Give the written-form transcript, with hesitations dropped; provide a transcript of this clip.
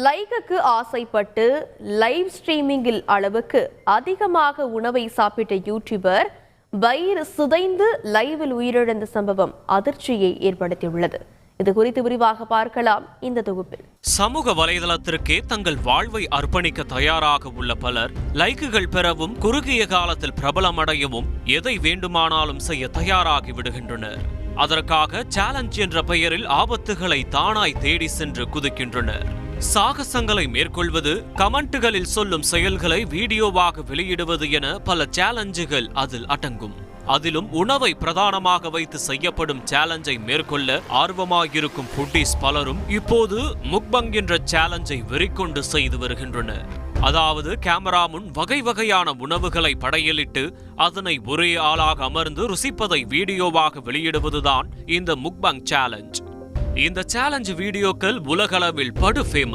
லைக்குக்கு ஆசைப்பட்டு லைவ் ஸ்ட்ரீமிங்கில் அளவுக்கு அதிகமாக உணவை சாப்பிட்ட யூடியூபர் வயிறு சிதைந்து லைவில் உயிரிழந்த சம்பவம் அதிர்ச்சியை ஏற்படுத்தியுள்ளது. இது குறித்து விரிவாக பார்க்கலாம் இந்த தொகுப்பில். சமூக வலைதளத்திற்கே தங்கள் வாழ்வை அர்ப்பணிக்க தயாராக உள்ள பலர் லைக்குகள் பெறவும் குறுகிய காலத்தில் பிரபலமடையவும் எதை வேண்டுமானாலும் செய்ய தயாராகி விடுகின்றனர். அதற்காக சேலஞ்ச் என்ற பெயரில் ஆபத்துகளை தானாய் தேடி சென்று குதிக்கின்றனர். சாகசங்களை மேற்கொள்வது, கமெண்ட்டுகளில் சொல்லும் செயல்களை வீடியோவாக வெளியிடுவது என பல சேலஞ்சுகள் அதில் அடங்கும். அதிலும் உணவை பிரதானமாக வைத்து செய்யப்படும் சேலஞ்சை மேற்கொள்ள ஆர்வமாயிருக்கும் ஃபுட்டீஸ் பலரும் இப்போது முக்பங் என்ற சேலஞ்சை வெறிக்கொண்டு செய்து வருகின்றனர். அதாவது கேமரா முன் வகை வகையான உணவுகளை படையலிட்டு அதனை ஒரே ஆளாக அமர்ந்து ருசிப்பதை வீடியோவாக வெளியிடுவதுதான் இந்த முக்பங் சேலஞ்ச். இந்த சேலஞ்ச் வீடியோக்கள் உலகளவில் படு ஃபேமஸ்.